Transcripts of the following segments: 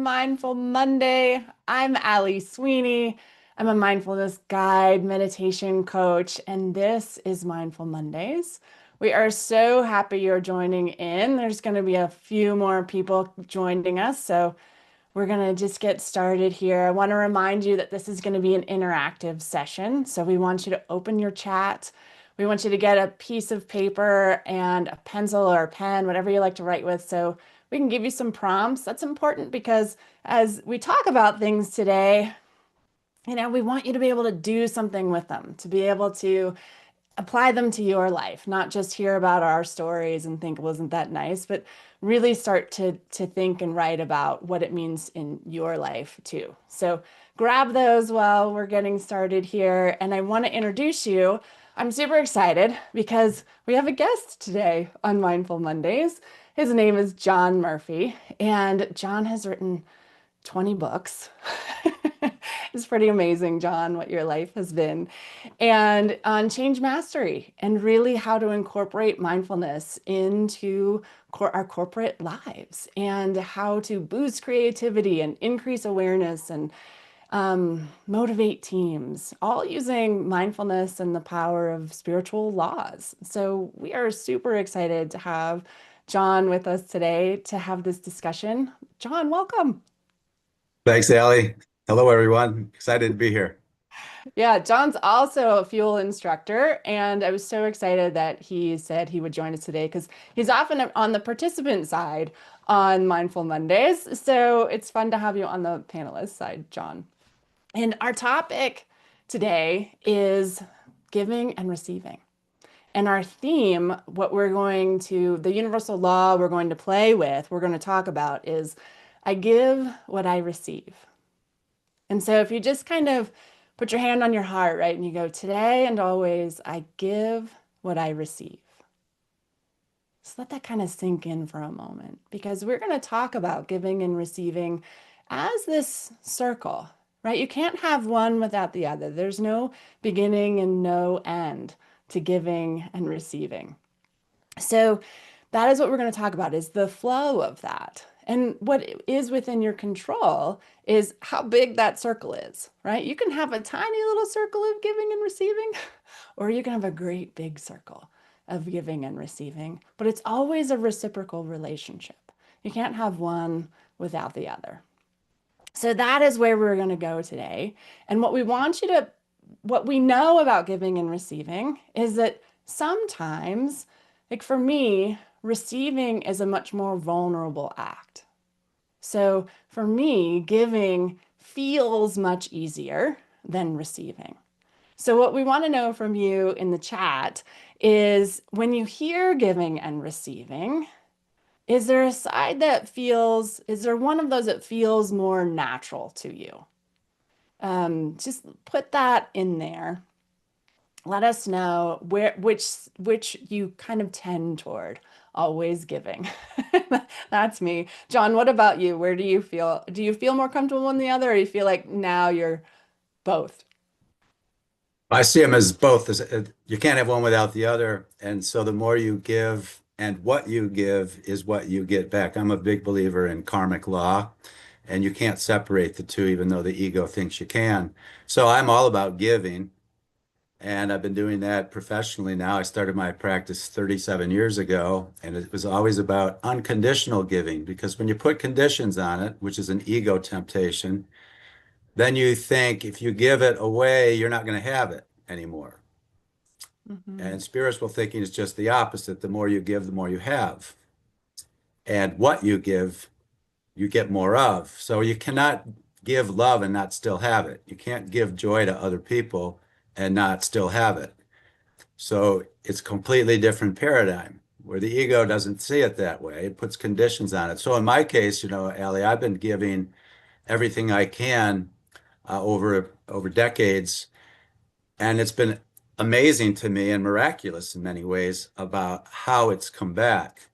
Mindful Monday. I'm Allie Sweeney. I'm a mindfulness guide, meditation coach, and this is Mindful Mondays. We are so happy you're joining in. There's going to be a few more people joining us, so we're going to just get started here. I want to remind you that this is going to be an interactive session, so we want you to open your chat. We want you to get a piece of paper and a pencil or a pen, whatever you like to write with, so we can give you some prompts. That's important because as we talk about things today, we want you to be able to do something with them, to be able to apply them to your life, not just hear about our stories and think, wasn't that nice, but really start to think and write about what it means in your life too. So grab those while we're getting started here. And I want to introduce you. I'm super excited because we have a guest today on Mindful Mondays. His name is John Murphy, and John has written 20 books. It's pretty amazing, John, what your life has been. And on change mastery and really how to incorporate mindfulness into our corporate lives and how to boost creativity and increase awareness and motivate teams, all using mindfulness and the power of spiritual laws. So we are super excited to have John with us today to have this discussion. John, welcome. Thanks, Allie. Hello, everyone. Excited to be here. Yeah, John's also a fuel instructor, and I was so excited that he said he would join us today because he's often on the participant side on Mindful Mondays. So it's fun to have you on the panelist side, John. And our topic today is giving and receiving. And our theme, the universal law we're going to play with, we're going to talk about is I give what I receive. And so if you just kind of put your hand on your heart, right, and you go, today and always, I give what I receive. So let that kind of sink in for a moment because we're going to talk about giving and receiving as this circle, right? You can't have one without the other. There's no beginning and no end to giving and receiving. So that is what we're going to talk about is the flow of that. And what is within your control is how big that circle is, right? You can have a tiny little circle of giving and receiving, or you can have a great big circle of giving and receiving, but it's always a reciprocal relationship. You can't have one without the other. So that is where we're going to go today. And what we know about giving and receiving is that sometimes, like for me, receiving is a much more vulnerable act. So for me, giving feels much easier than receiving. So what we want to know from you in the chat is when you hear giving and receiving, is there is there one of those that feels more natural to you? Just put that in there. Let us know which you kind of tend toward, always giving. That's me. John, what about you? Where do you feel? Do you feel more comfortable in the other, or you feel like now you're both? I see them as both. You can't have one without the other. And so the more you give and what you give is what you get back. I'm a big believer in karmic law, and you can't separate the two, even though the ego thinks you can. So I'm all about giving, and I've been doing that professionally now. I started my practice 37 years ago, and it was always about unconditional giving because when you put conditions on it, which is an ego temptation, then you think if you give it away, you're not going to have it anymore. Mhm. And spiritual thinking is just the opposite. The more you give, the more you have. And what you give, you get more of. So you cannot give love and not still have it. You can't give joy to other people and not still have it. So it's a completely different paradigm where the ego doesn't see it that way. It puts conditions on it. So in my case, Allie, I've been giving everything I can over decades, and it's been amazing to me and miraculous in many ways about how it's come back.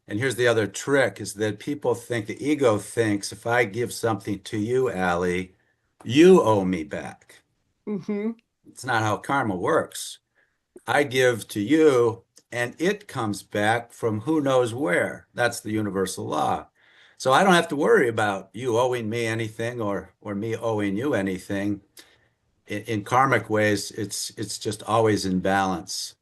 And here's the other trick is that people think the ego thinks if I give something to you, Allie, you owe me back. Mhm. It's not how karma works. I give to you and it comes back from who knows where. That's the universal law. So I don't have to worry about you owing me anything or me owing you anything. In karmic ways, it's just always in balance.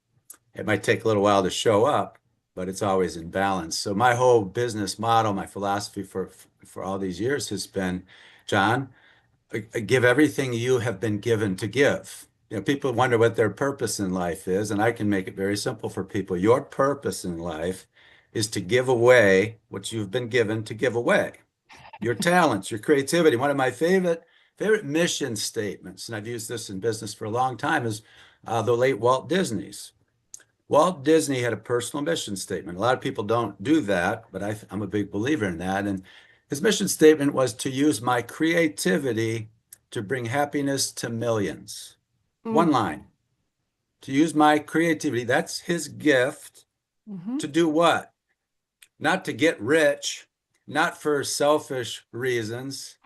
It might take a little while to show up, but it's always in balance. So my whole business model, my philosophy for all these years has been, John, give everything you have been given to give. People wonder what their purpose in life is, and I can make it very simple for people. Your purpose in life is to give away what you've been given to give away. Your talents, your creativity. One of my favorite mission statements, and I've used this in business for a long time, is the late Walt Disney's. Walt Disney had a personal mission statement. A lot of people don't do that, but I'm a big believer in that. And his mission statement was to use my creativity to bring happiness to millions. One Mm, line, to use my creativity. That's his gift hmm to do what? Not to get rich, not for selfish reasons,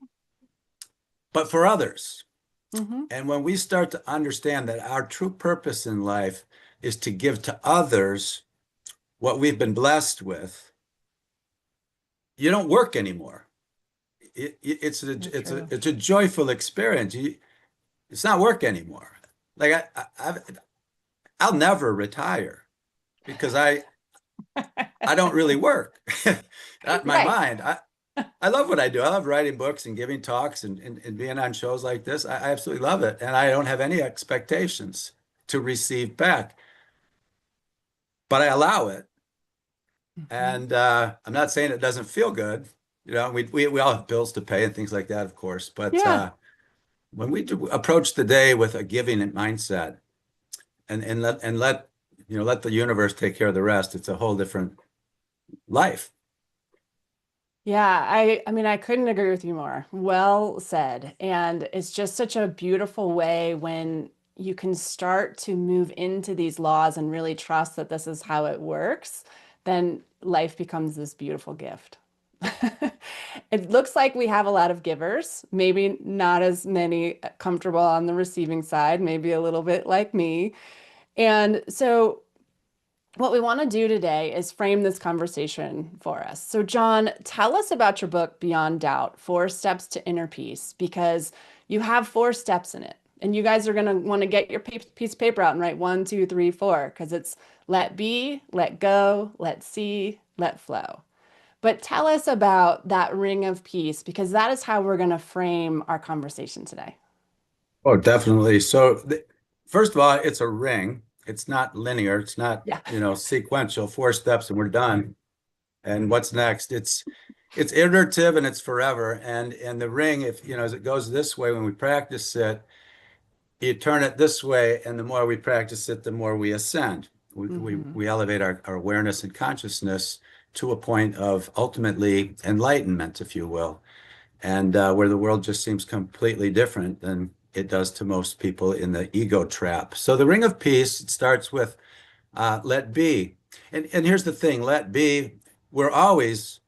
but for others. hmm And when we start to understand that our true purpose in life is to give to others what we've been blessed with, you don't work anymore. So true. It's a joyful experience. It's not work anymore. Like I'll never retire because I don't really work. Not in my Right. mind. I love what I do. I love writing books and giving talks and being on shows like this. I absolutely love it. And I don't have any expectations to receive back, but I allow it. Mhm. And I'm not saying it doesn't feel good. We all have bills to pay and things like that, of course. But Yeah. when we approach the day with a giving mindset and let the universe take care of the rest, it's a whole different life. Yeah, I mean I couldn't agree with you more. Well said. And it's just such a beautiful way when you can start to move into these laws and really trust that this is how it works, then life becomes this beautiful gift. It looks like we have a lot of givers, maybe not as many comfortable on the receiving side, maybe a little bit like me. And so what we want to do today is frame this conversation for us. So, John, tell us about your book, Beyond Doubt, Four Steps to Inner Peace, because you have four steps in it. And you guys are going to want to get your piece of paper out and write one, two, three, four, because it's let be, let go, let see, let flow. But tell us about that ring of peace, because that is how we're going to frame our conversation today. Oh, definitely. First of all, it's a ring. It's not linear. It's not, Yeah. sequential, four steps and we're done. And what's next? It's iterative and it's forever. And the ring, if as it goes this way when we practice it, you turn it this way, and the more we practice it, the more we ascend. hmm We elevate our awareness and consciousness to a point of ultimately enlightenment, if you will, and where the world just seems completely different than it does to most people in the ego trap. So the ring of peace, it starts with let be. And here's the thing, let be, we're always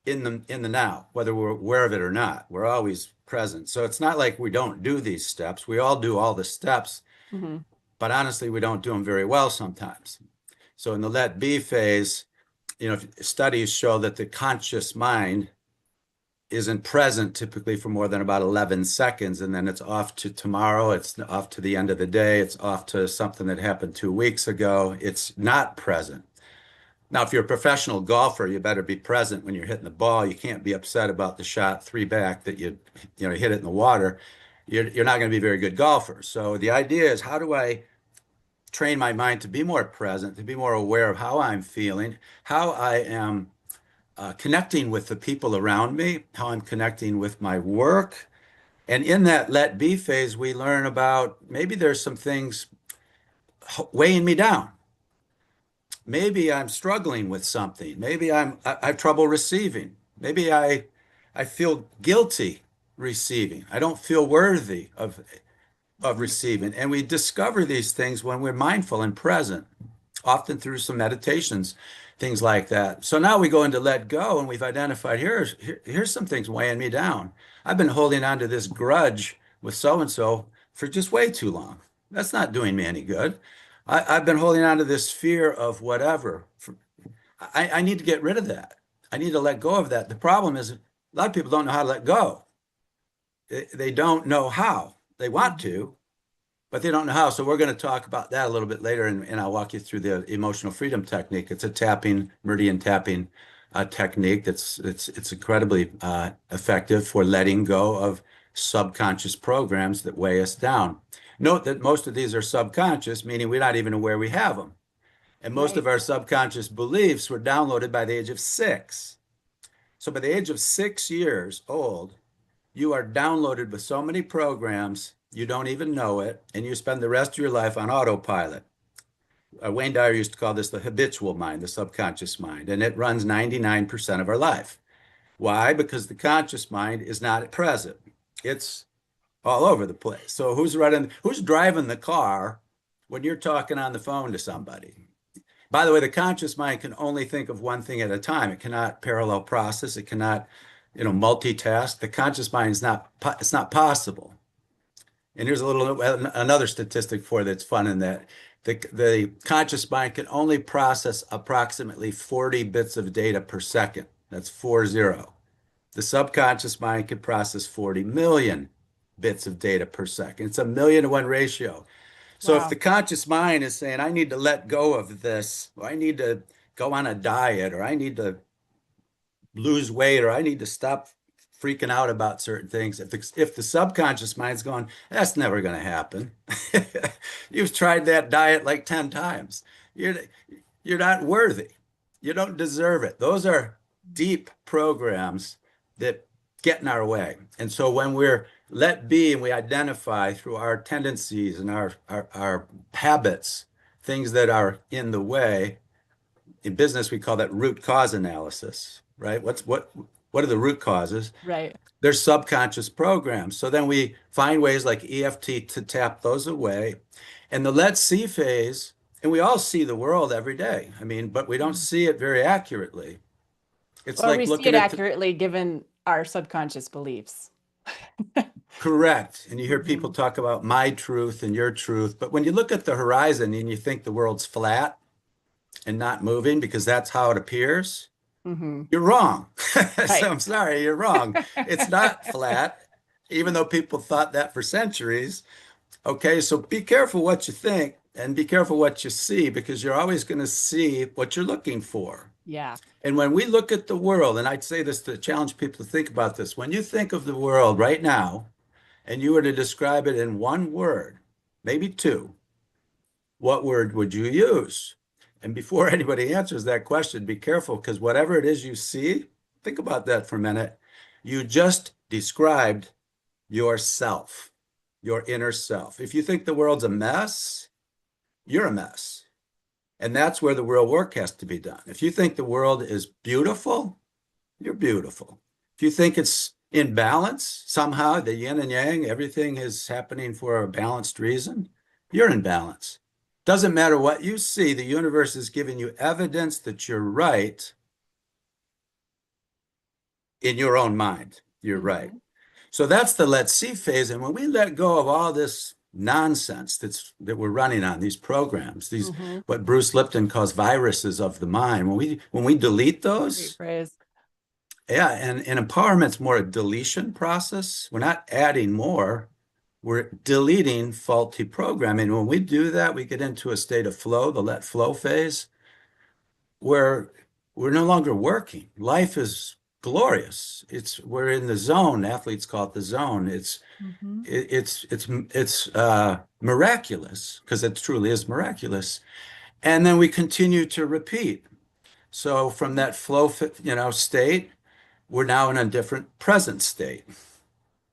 in the now, whether we're aware of it or not. We're always present. So it's not like we don't do these steps. We all do all the steps, hmm but honestly, we don't do them very well sometimes. So in the let be phase, studies show that the conscious mind isn't present typically for more than about 11 seconds, and then it's off to tomorrow, it's off to the end of the day, it's off to something that happened 2 weeks ago. It's not present. Now, if you're a professional golfer, you better be present when you're hitting the ball. You can't be upset about the shot three back that you hit it in the water. You're not going to be a very good golfer. So the idea is, how do I train my mind to be more present, to be more aware of how I'm feeling, how I am connecting with the people around me, how I'm connecting with my work. And in that let be phase, we learn about maybe there's some things weighing me down. Maybe I'm struggling with something. Maybe I have trouble receiving. Maybe I feel guilty receiving. I don't feel worthy of receiving. And we discover these things when we're mindful and present, often through some meditations, things like that. So now we go into let go and we've identified here's some things weighing me down. I've been holding on to this grudge with so and so for just way too long. That's not doing me any good. I've been holding on to this fear of whatever. I need to get rid of that. I need to let go of that. The problem is a lot of people don't know how to let go. They don't know how. They want Mhm. to, but they don't know how. So we're going to talk about that a little bit later, and I'll walk you through the emotional freedom technique. It's a tapping, meridian tapping technique it's incredibly effective for letting go of subconscious programs that weigh us down. Note that most of these are subconscious, meaning we're not even aware we have them. And most of Right. our subconscious beliefs were downloaded by the age of 6. So by the age of 6 years old, you are downloaded with so many programs, you don't even know it, and you spend the rest of your life on autopilot. Wayne Dyer used to call this the habitual mind, the subconscious mind, and it runs 99% of our life. Why? Because the conscious mind is not present. It's all over the place. So who's driving the car when you're talking on the phone to somebody? By the way, the conscious mind can only think of one thing at a time. It cannot parallel process. It cannot, multitask. The conscious mind it's not possible. And here's another statistic for that's fun in that the conscious mind can only process approximately 40 bits of data per second. That's 40. The subconscious mind can process 40 million bits of data per second. It's a 1,000,000 to 1 ratio. So if the Wow. conscious mind is saying, I need to let go of this, or I need to go on a diet, or I need to lose weight, or I need to stop freaking out about certain things. If the subconscious mind's going, that's never going to happen. You've tried that diet like 10 times. You're you're not worthy. You don't deserve it. Those are deep programs that get in our way. And so when we're let be and we identify through our tendencies and our habits, things that are in the way, in business, we call that root cause analysis, right? What are the root causes? Right. There's subconscious programs. So then we find ways like EFT to tap those away. And the let's see phase, and we all see the world every day. I mean, but we don't Mhm. see it very accurately. It's Or we like see it looking at accurately given our subconscious beliefs. correct. And you hear people Hmm. talk about my truth and your truth. But when you look at the horizon and you think the world's flat and not moving because that's how it appears, Hmm. you're wrong. So Right. I'm sorry, you're wrong. It's not flat, even though people thought that for centuries. Okay, so be careful what you think and be careful what you see because you're always going to see what you're looking for. Yeah. And when we look at the world, and I'd say this to challenge people to think about this, when you think of the world right now and you were to describe it in one word, maybe two, what word would you use? And before anybody answers that question, be careful because whatever it is you see, think about that for a minute. You just described yourself, your inner self. If you think the world's a mess, you're a mess. And that's where the real work has to be done. If you think the world is beautiful, you're beautiful. If you think it's in balance, somehow the yin and yang, everything is happening for a balanced reason, you're in balance. Doesn't matter what you see, the universe is giving you evidence that you're right in your own mind. You're right. Hmm. So that's the let's see phase. And when we let go of all this nonsense that we're running on, these programs, these Hmm. what Bruce Lipton calls viruses of the mind, when we delete Great those, phrase. yeah, and empowerment's more a deletion process. We're not adding more, we're deleting faulty programming. When we do that, we get into a state of flow, the let flow phase, where we're no longer working. Life is glorious. We're in the zone. Athletes call it the zone. Hmm. It's miraculous because it truly is miraculous. And then we continue to repeat. So from that flow, state, we're now in a different present state.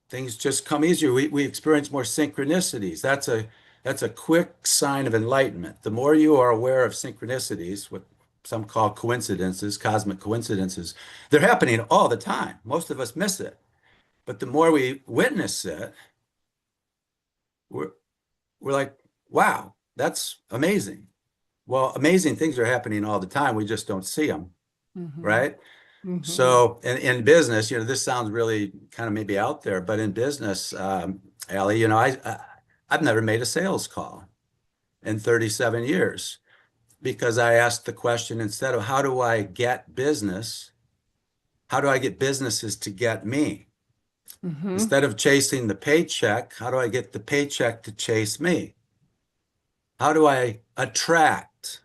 Things just come easier. We experience more synchronicities. That's a quick sign of enlightenment. The more you are aware of synchronicities, what some call coincidences, cosmic coincidences, they're happening all the time. Most of us miss it. But the more we witness it, we're we're like, wow, that's amazing. Well, amazing things are happening all the time. We just don't see them, Hmm. right? Hmm. So in business, this sounds really kind of maybe out there, but in business, Allie, I've never made a sales call in 37 years because I asked the question instead of how do I get business, How do I get businesses to get me? Mm-hmm. Instead of chasing the paycheck, how do I get the paycheck to chase me? How do I attract?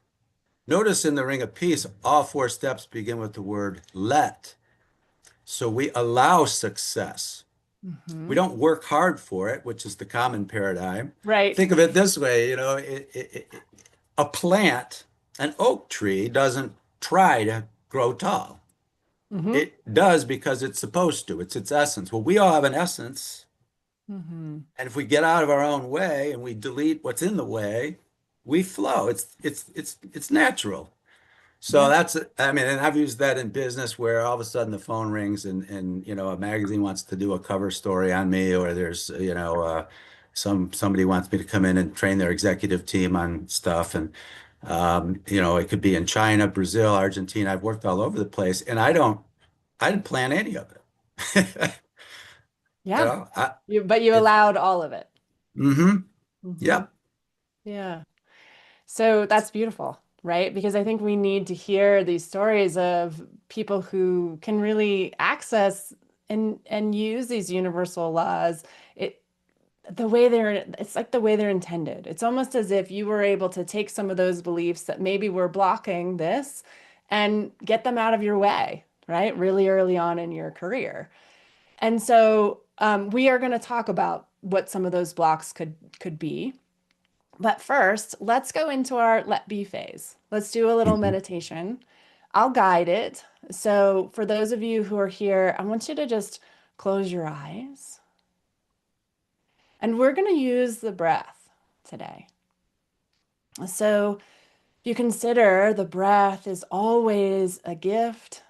Notice in the Ring of Peace, all four steps begin with the word let. So we allow success. We Mm-hmm. don't work hard for it, which is the common paradigm. Right. Think of it this way, a plant, an oak tree doesn't try to grow tall. Mm-hmm. It does because it's supposed to. It's its essence. Well, we all have an essence. Mm-hmm. And if we get out of our own way and we delete what's in the way, we flow. It's natural. So Yeah. that's, I mean, and I've used that in business where all of a sudden the phone rings and a magazine wants to do a cover story on me, or there's, somebody wants me to come in and train their executive team on stuff. And, it could be in China, Brazil, Argentina. I've worked all over the place and I didn't plan any of it. You Yeah. know, I, But you it's, allowed all of it. mm-hmm. Mm-hmm. Yep. Yeah. So that's beautiful, right? Because I think we need to hear these stories of people who can really access and use these universal laws. It the way it's like the way they're intended. It's almost as if you were able to take some of those beliefs that maybe were blocking this and get them out of your way, right? Really early on in your career. And so we are going to talk about what some of those blocks could be. But first, let's go into our let be phase. Let's do a little Mhm. meditation. I'll guide it. So, for those of you who are here, I want you to just close your eyes. And we're going to use the breath today. So, if you consider the breath is always a gift,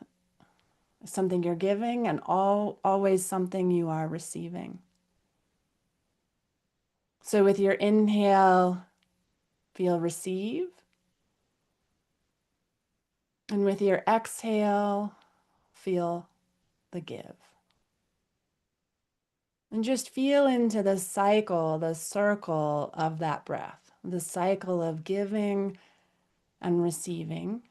something you're giving, and always something you are receiving. So, with your inhale, feel receive. And with your exhale, feel the give. And just feel into the cycle, the circle of that breath, the cycle of giving and receiving.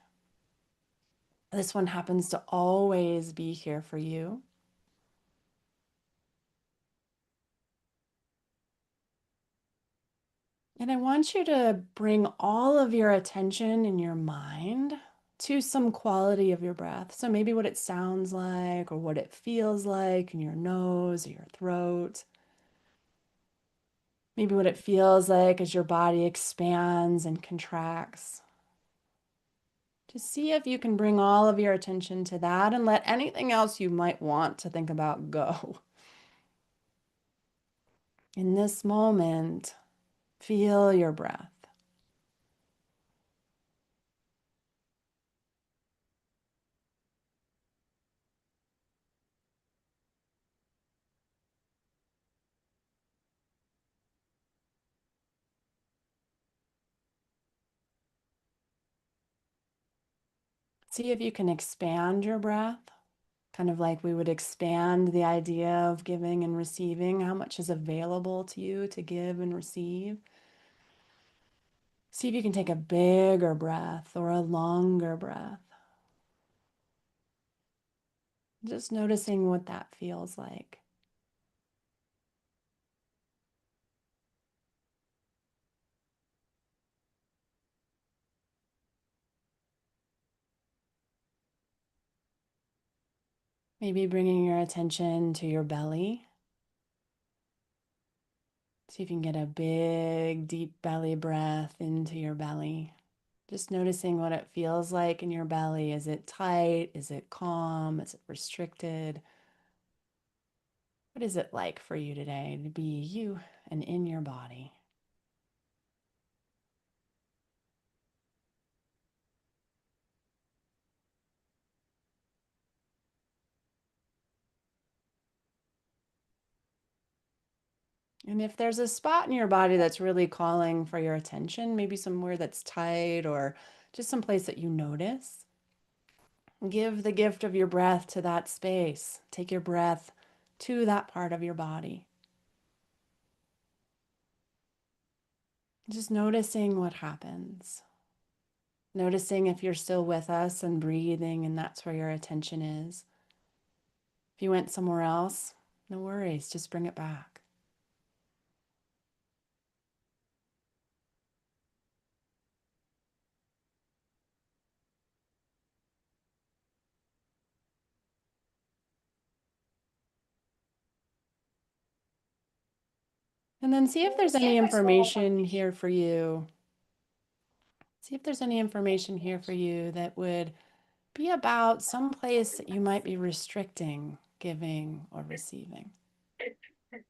This one happens to always be here for you. And I want you to bring all of your attention in your mind to some quality of your breath. So maybe what it sounds like or what it feels like in your nose or your throat. Maybe what it feels like as your body expands and contracts. Just see if you can bring all of your attention to that and let anything else you might want to think about go. In this moment, feel your breath. See if you can expand your breath, kind of like we would expand the idea of giving and receiving, how much is available to you to give and receive. See if you can take a bigger breath or a longer breath. Just noticing what that feels like. Maybe bringing your attention to your belly. See if you can get a big, deep belly breath into your belly. Just noticing what it feels like in your belly. Is it tight? Is it calm? Is it restricted? What is it like for you today to be you and in your body? And if there's a spot in your body that's really calling for your attention, maybe somewhere that's tight or just some place that you notice, give the gift of your breath to that space. Take your breath to that part of your body. Just noticing what happens. Noticing if you're still with us and breathing, and that's where your attention is. If you went somewhere else, no worries, just bring it back. And then see if there's any information here for you. See if there's any information here for you that would be about some place that you might be restricting giving or receiving.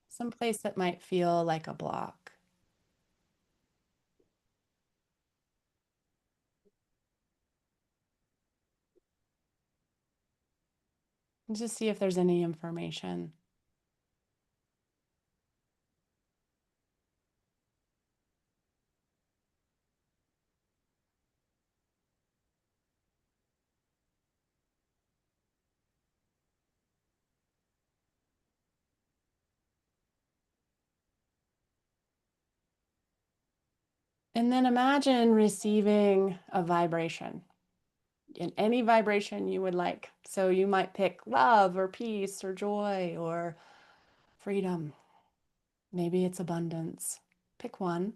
Some place that might feel like a block. And just see if there's any information. And then imagine receiving a vibration in any vibration you would like. So you might pick love or peace or joy or freedom. Maybe it's abundance. Pick one.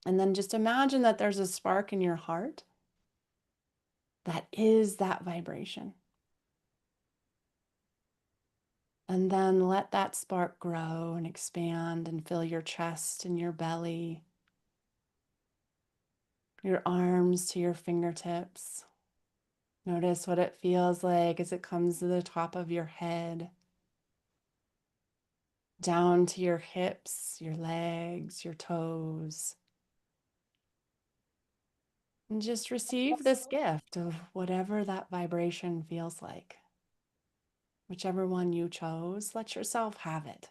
And then just imagine that there's a spark in your heart that is that vibration. And then let that spark grow and expand and fill your chest and your belly, your arms to your fingertips. Notice what it feels like as it comes to the top of your head, down to your hips, your legs, your toes. And just receive this gift of whatever that vibration feels like. Whichever one you chose, let yourself have it.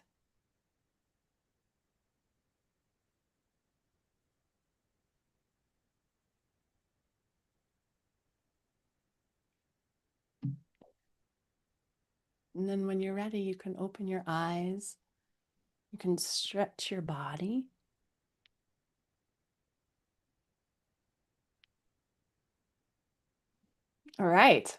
And then when you're ready, you can open your eyes. You can stretch your body. All right.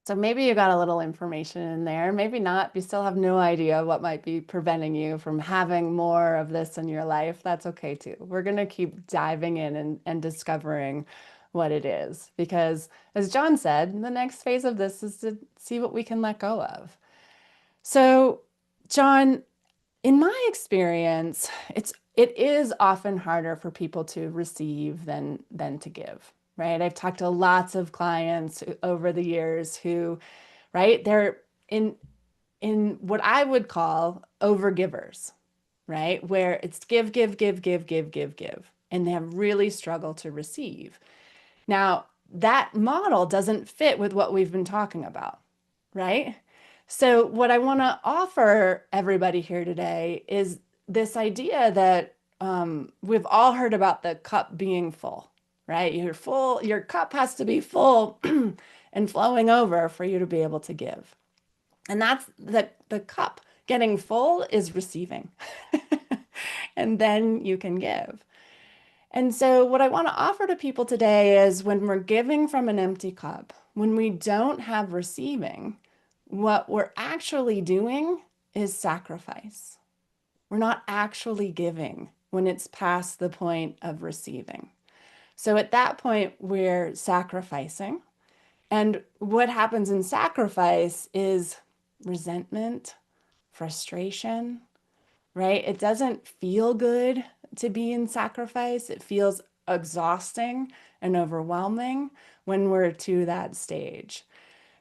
So maybe you got a little information in there, maybe not. You still have no idea what might be preventing you from having more of this in your life. That's okay too. We're going to keep diving in and discovering what it is. Because as John said, the next phase of this is to see what we can let go of. So, John, in my experience, it is often harder for people to receive than to give, right? I've talked to lots of clients over the years who, right, they're in what I would call overgivers, right? Where it's give, give, give, give, give, give, give, and they have really struggled to receive. Now, that model doesn't fit with what we've been talking about, right? So, what I want to offer everybody here today is this idea that we've all heard about the cup being full, right? You're full, your cup has to be full and flowing over for you to be able to give. And that's the cup getting full is receiving. And then you can give. And so, what I want to offer to people today is when we're giving from an empty cup, when we don't have receiving, what we're actually doing is sacrifice. We're not actually giving when it's past the point of receiving. So, at that point, we're sacrificing. And what happens in sacrifice is resentment, frustration, right? It doesn't feel good to be in sacrifice. It feels exhausting and overwhelming when we're to that stage.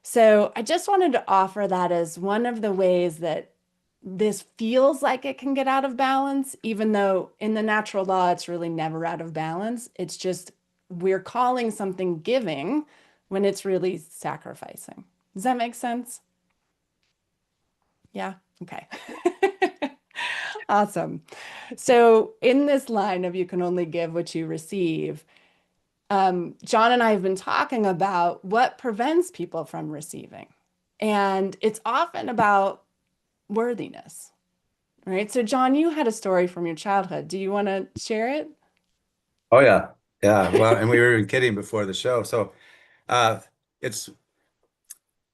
So I just wanted to offer that as one of the ways that this feels like it can get out of balance, even though in the natural law, it's really never out of balance. It's just we're calling something giving when it's really sacrificing. Does that make sense? Yeah. Okay. Awesome. So, in this line of you can only give what you receive, John and I have been talking about what prevents people from receiving. And it's often about worthiness, right? So, John, you had a story from your childhood. Do you want to share it? Oh yeah. Yeah. Well, and we were even kidding before the show. So uh it's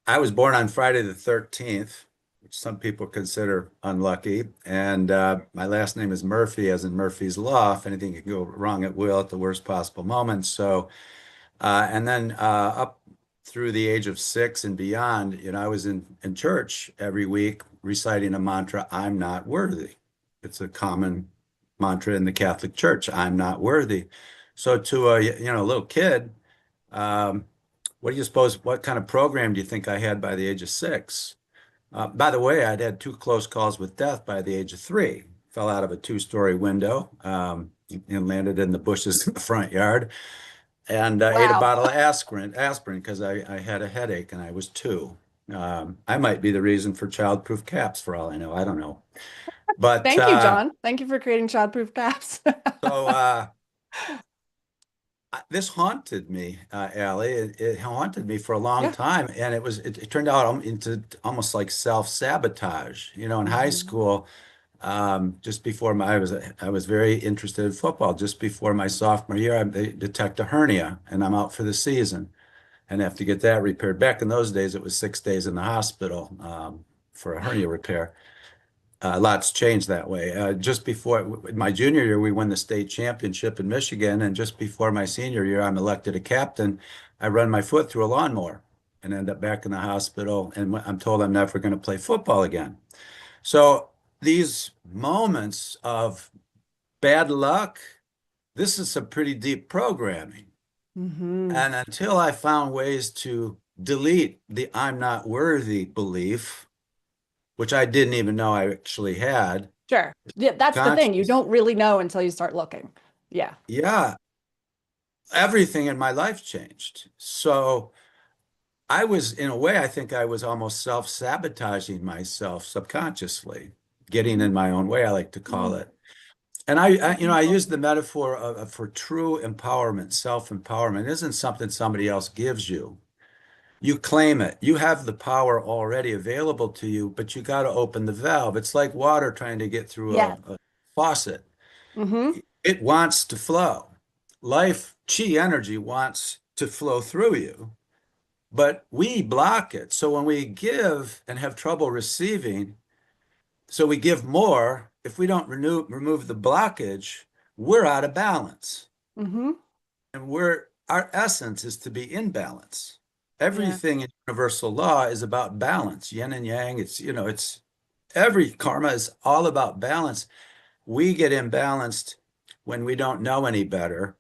I was born on Friday the 13th, which some people consider unlucky. And my last name is Murphy, as in Murphy's Law. If anything can go wrong, it will at the worst possible moment. So, and then up through the age of 6 and beyond, I was in church every week reciting a mantra, I'm not worthy. It's a common mantra in the Catholic Church, I'm not worthy. So to a little kid, um, what do you suppose, what kind of program do you think I had by the age of 6? By the way, I'd had 2 close calls with death by the age of 3. Fell out of a 2-story window and landed in the bushes in the front yard, and ate a Wow. bottle of aspirin because I had a headache and I was 2. I might be the reason for childproof caps for all I know. I don't know. But Thank you, John. Thank you for creating childproof caps. so this haunted me, Allie. It haunted me for a long Yeah. time, and it turned out into almost like self-sabotage. In high Hmm. school, just before I was very interested in football. Just before my sophomore year, they detect a hernia, and I'm out for the season, and have to get that repaired. Back in those days, it was 6 days in the hospital for a hernia repair. Lots changed that way. Just before my junior year, we won the state championship in Michigan, and just before my senior year, I'm elected a captain. I run my foot through a lawnmower and end up back in the hospital, and I'm told I'm never going to play football again. So these moments of bad luck, this is some pretty deep programming. Hmm. And until I found ways to delete the I'm not worthy belief, which I didn't even know I actually had, Sure. Yeah, that's the thing. You conscious. don't really know until you start looking. Yeah. Yeah, everything in my life changed. So I was, in a way, I think I was almost self-sabotaging myself subconsciously, getting in my own way, I like to call Mm, it. And I beautiful. use the metaphor for true empowerment, self-empowerment isn't something somebody else gives you. You claim it. You have the power already available to you, but you got to open the valve. It's like water trying to get through Yes. a faucet. Hmm. It wants to flow. Life, chi energy wants to flow through you, but we block it. So when we give and have trouble receiving, so we give more, if we don't remove the blockage, we're out of balance. Hmm. And our essence is to be in balance. Yeah. Everything in universal law is about balance, yin and yang. It's every karma is all about balance. We get imbalanced when we don't know any better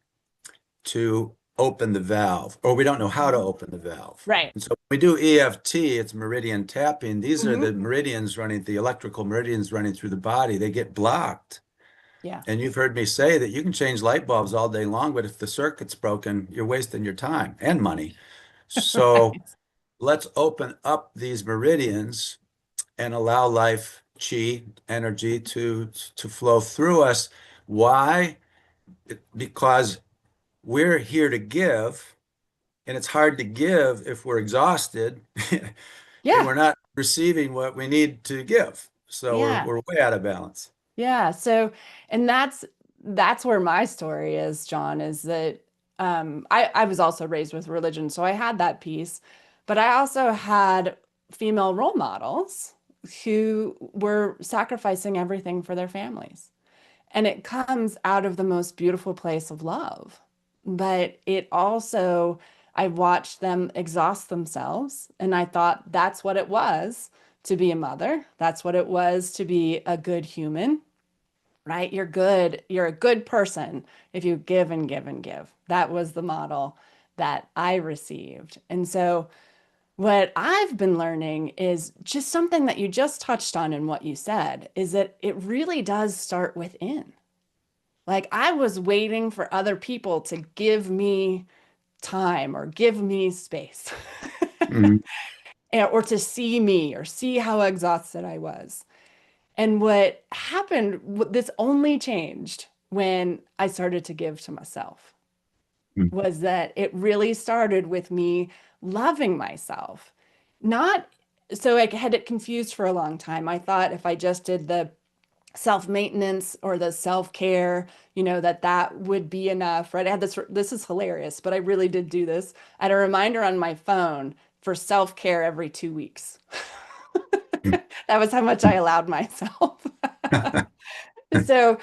to open the valve, or we don't know how to Mhm. open the valve. Right. And so when we do EFT, it's meridian tapping. These are Hmm. the meridians running, the electrical meridians running through the body. They get blocked. Yeah. And you've heard me say that you can change light bulbs all day long, but if the circuit's broken, you're wasting your time and money. So Right. let's open up these meridians and allow life chi energy to flow through us. Why? Because we're here to give, and it's hard to give if we're exhausted and Yeah. we're not receiving what we need to give. So Yeah. we're way out of balance. Yeah. So, and that's where my story is, John, is that I was also raised with religion, so I had that piece, but I also had female role models who were sacrificing everything for their families. And it comes out of the most beautiful place of love. But it also, I watched them exhaust themselves, and I thought that's what it was to be a mother. That's what it was to be a good human, right? You're good. You're a good person if you give and give and give. That was the model that I received. And so, what I've been learning is just something that you just touched on in what you said is that it really does start within. Like I was waiting for other people to give me time or give me space Mhm. or to see me or see how exhausted I was. And what happened, this only changed when I started to give to myself, was that it really started with me loving myself. Not so I had it confused for a long time. I thought if I just did the self-maintenance or the self-care, that would be enough, right? I had this is hilarious, but I really did do this. I had a reminder on my phone for self-care every 2 weeks. That was how much I allowed myself. So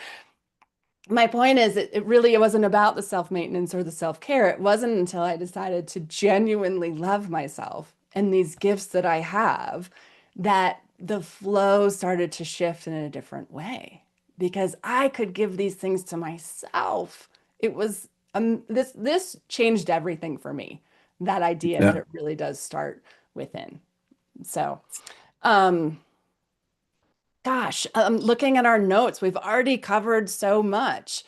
my point is it really it wasn't about the self-maintenance or the self-care. It wasn't until I decided to genuinely love myself and these gifts that I have that the flow started to shift in a different way because I could give these things to myself. It was this changed everything for me. That idea that Yeah. it really does start within. So, um, gosh, looking at our notes, we've already covered so much.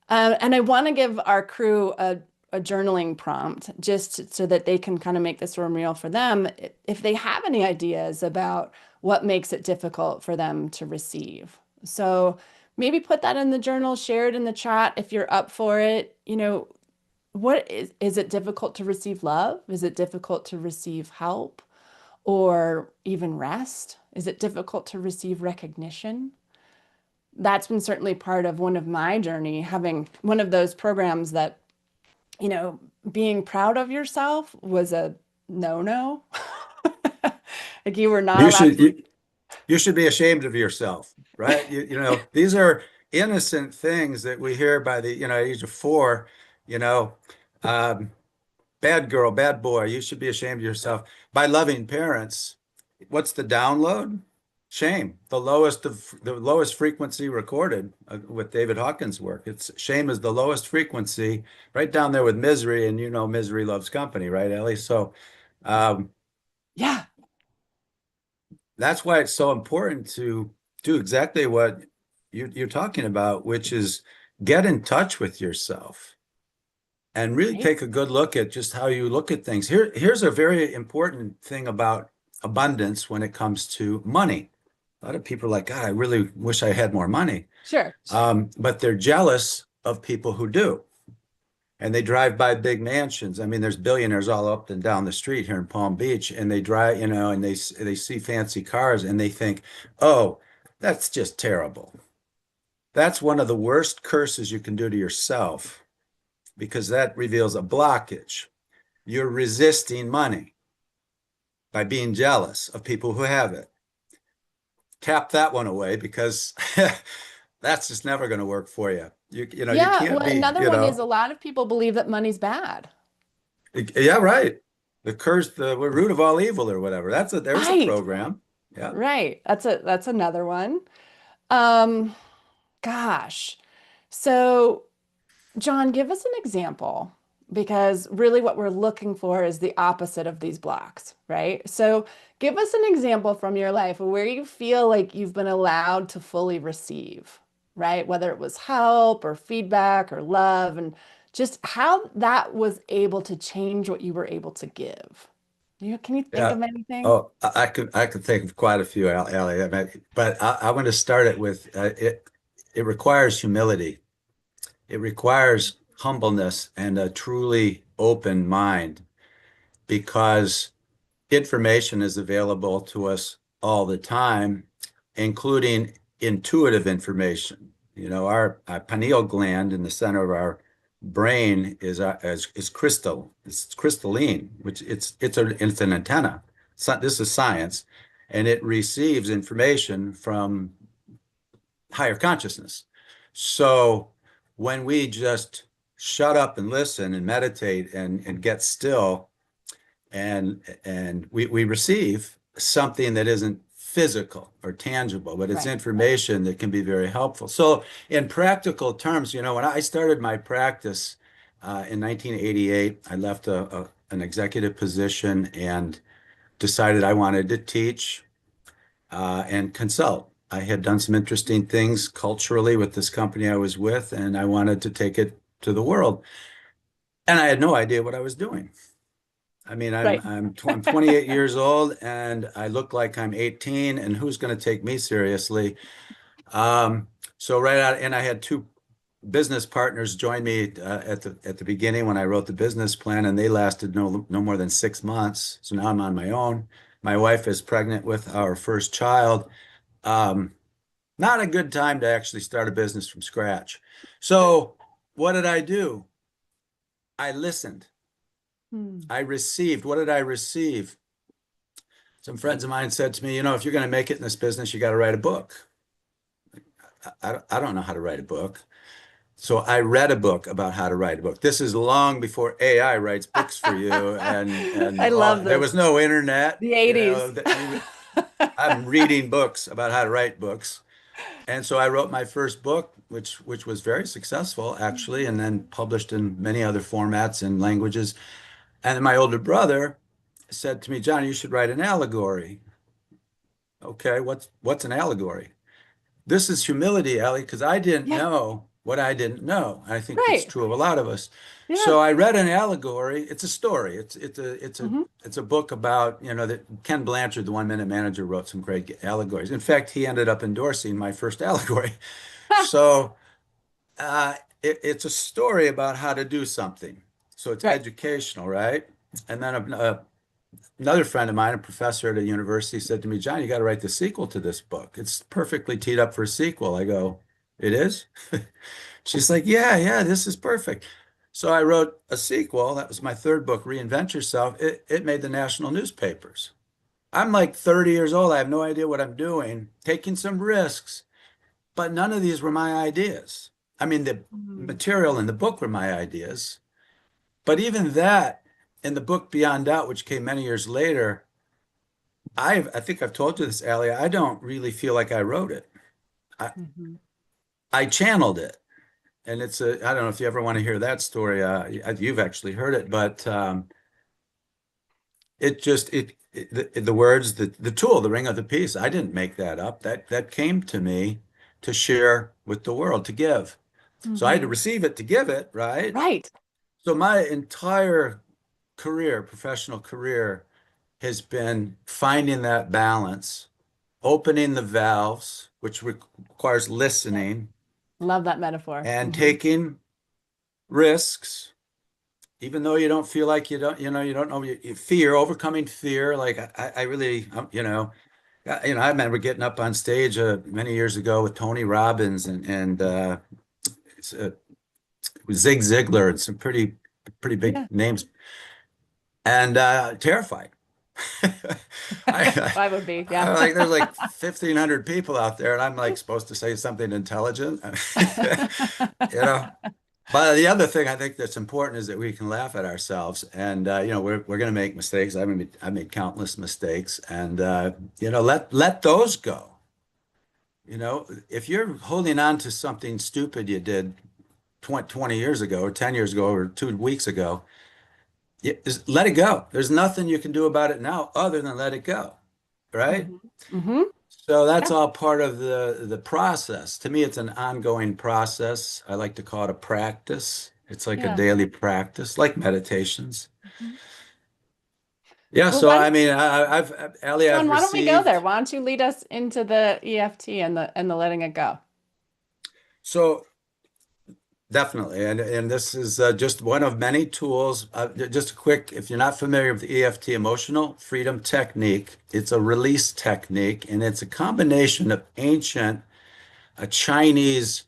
And I want to give our crew a journaling prompt just so that they can kind of make this room real for them. If they have any ideas about what makes it difficult for them to receive. So maybe put that in the journal, share it in the chat if you're up for it. What is it difficult to receive love? Is it difficult to receive help or even rest? Is it difficult to receive recognition? That's been certainly part of one of my journey, having one of those programs that, being proud of yourself was a no-no. Like you were not You allowed should to. you, you should be ashamed of yourself, right? These are innocent things that we hear by the, age of 4, you know, um, bad girl, bad boy, you should be ashamed of yourself. By loving parents, what's the download? Shame, the lowest frequency recorded with David Hawkins' work. It's shame is the lowest frequency, right down there with misery, and misery loves company, right, Ellie? So um, Yeah, that's why it's so important to do exactly what you're talking about, which is get in touch with yourself and really right. take a good look at just how you look at things. Here's a very important thing about abundance when it comes to money. A lot of people are like, God, I really wish I had more money. Sure. But they're jealous of people who do. And they drive by big mansions. I mean, there's billionaires all up and down the street here in Palm Beach, and they drive, and they see fancy cars and they think, oh, that's just terrible. That's one of the worst curses you can do to yourself because that reveals a blockage. You're resisting money by being jealous of people who have it. Tap that one away because that's just never going to work for you. You Yeah. can't Well, be, another one is a lot of people believe that money's bad. yeah, right. The curse, the root of all evil or whatever. There's a Right. program. Yeah. Right. That's another one. Um, Gosh. So John, give us an example because really what we're looking for is the opposite of these blocks, right? So give us an example from your life where you feel like you've been allowed to fully receive, right? Whether it was help or feedback or love, and just how that was able to change what you were able to give. Can you think Yeah. of anything? Oh, I could think of quite a few, Allie. But I want to start it with it requires humility. It requires humbleness and a truly open mind because information is available to us all the time, including intuitive information. Our pineal gland in the center of our brain is crystal. It's crystalline, which it's an antenna. So this is science, and it receives information from higher consciousness. So when we just shut up and listen and meditate and get still and we receive something that isn't physical or tangible, but it's Right. information that can be very helpful. So in practical terms, when I started my practice in 1988, I left an executive position and decided I wanted to teach and consult. I had done some interesting things culturally with this company I was with, and I wanted to take it to the world. And I had no idea what I was doing. I mean, Right. I'm 28 years old and I look like I'm 18, and who's going to take me seriously? Um, so right out, and I had two business partners join me at the beginning when I wrote the business plan, and they lasted no more than 6 months. So now I'm on my own. My wife is pregnant with our first child. Um, Not a good time to actually start a business from scratch. So what did I do? I listened. Hmm. I received. What did I receive? Some friends of mine said to me, if you're going to make it in this business, you got to write a book. I don't know how to write a book. So I read a book about how to write a book. This is long before AI writes books for you, and I love there this. was no internet. The 80s. That I'm reading books about how to write books, and so I wrote my first book, which was very successful actually, and then published in many other formats and languages. And then my older brother said to me, "John, you should write an allegory." Okay, what's an allegory? This is humility, Ellie, because I didn't Yeah, know what I didn't know. I think it's right. true of a lot of us. Yeah. So I read an allegory. It's a story. Hmm. It's a book about, that Ken Blanchard, the One Minute Manager, wrote some great allegories. In fact, he ended up endorsing my first allegory. So it's a story about how to do something. So it's Right. educational, right? And then another friend of mine, a professor at a university, said to me, John, you got to write the sequel to this book. It's perfectly teed up for a sequel. I go, it is? She's like, yeah, yeah, this is perfect. So I wrote a sequel. That was my third book, Reinvent Yourself. It made the national newspapers. I'm like 30 years old. I have no idea what I'm doing, taking some risks, but none of these were my ideas. I mean, the Mhm. material in the book were my ideas, but even that in the book Beyond Doubt, which came many years later, I think I've told you this, Allie. I don't really feel like I wrote it. I, Mhm. I channeled it. And I don't know if you ever want to hear that story. You've actually heard it, but the words, the tool, the ring of the piece, I didn't make that up. That came to me to share with the world, to give. So I had to Mhm. receive it to give it, right? Right. So my entire career, professional career, has been finding that balance, opening the valves, which requires Yeah. listening Love that metaphor. and Hmm. taking risks, even though you don't feel like you don't know, fear, overcoming fear. Like I really, I remember getting up on stage many years ago with Tony Robbins and it's, uh, Zig Ziglar and some pretty big Yeah. names, and terrified. I, I would be. Yeah. like there's like 1,500 people out there, and I'm like supposed to say something intelligent, you know. But the other thing I think that's important is that we can laugh at ourselves, and we're going to make mistakes. I made countless mistakes, and let those go. If you're holding on to something stupid you did 20 years ago, or 10 years ago, or 2 weeks ago, just let it go. There's nothing you can do about it now other than let it go, right? Hmm. Hmm. So that's Yeah. all part of the process. To me, it's an ongoing process. I like to call it a practice. It's like a Yeah. daily practice, like meditations. Mhm. Yeah. Well, So I mean, Allie, I've John, why don't we go there? received. Why don't you lead us into the EFT and the letting it go? So definitely, and this is just one of many tools. Just a quick, if you're not familiar with the EFT, emotional freedom technique, it's a release technique, and it's a combination of ancient Chinese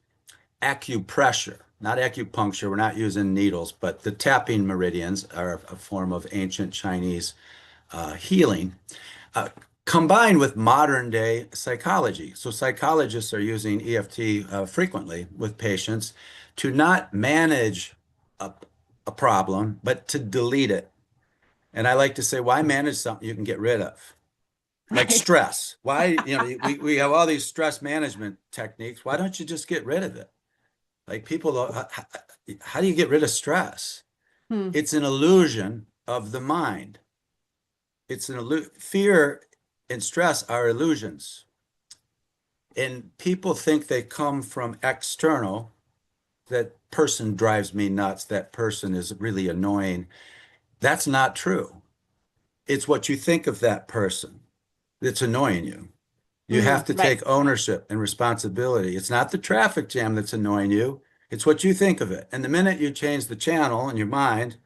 acupressure, not acupuncture. We're not using needles, but the tapping meridians are a form of ancient Chinese healing, uh, combined with modern day psychology. So psychologists are using EFT frequently with patients to not manage a, a problem, but to delete it. And I like to say, why manage something you can get rid of? Like Right. stress. Why, we have all these stress management techniques. Why don't you just get rid of it? Like how do you get rid of stress? Hmm. It's an illusion of the mind. Fear and stress are illusions. And people think they come from external. That person drives me nuts. That person is really annoying. That's not true. It's what you think of that person that's annoying you. You have Mm, to right. take ownership and responsibility. It's not the traffic jam that's annoying you. It's what you think of it. And the minute you change the channel in your mind,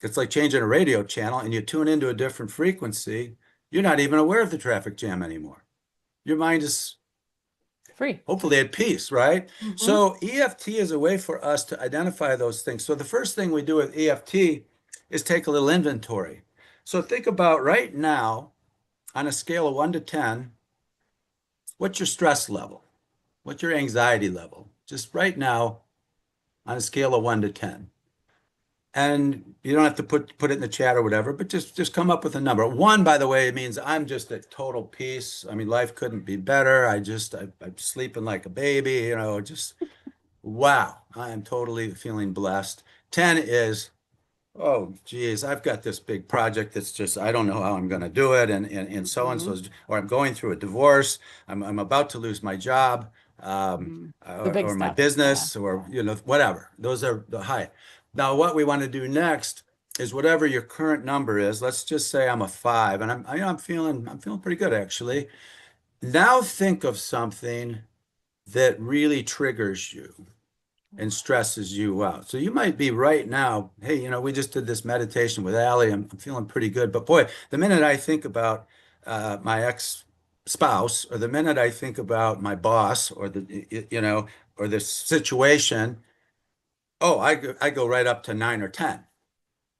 it's like changing a radio channel and you tune into a different frequency. You're not even aware of the traffic jam anymore. Your mind is Free. hopefully at peace, right? Hmm. So EFT is a way for us to identify those things. So the first thing we do with EFT is take a little inventory. So think about right now. on a scale of 1 to 10, what's your stress level? What's your anxiety level? Just right now on a scale of 1 to 10. And you don't have to put it in the chat or whatever, but just come up with a number. One, by the way, means I'm just at total peace. I mean, life couldn't be better. I'm sleeping like a baby, just wow. I am totally feeling blessed. 10 is, oh, geez, I've got this big project that's just, I don't know how I'm going to do it. And so and Hmm. so, or I'm going through a divorce. I'm about to lose my job, Hmm. The big or my stuff. Yeah. business, or, whatever. Those are the high. Now, what we want to do next is whatever your current number is. Let's just say I'm a 5, and I'm feeling pretty good, actually. Now think of something that really triggers you and stresses you out. So you might be right now, hey, we just did this meditation with Allie. I'm feeling pretty good. But boy, the minute I think about my ex-spouse, or the minute I think about my boss, or or this situation, oh, I go right up to 9 or 10.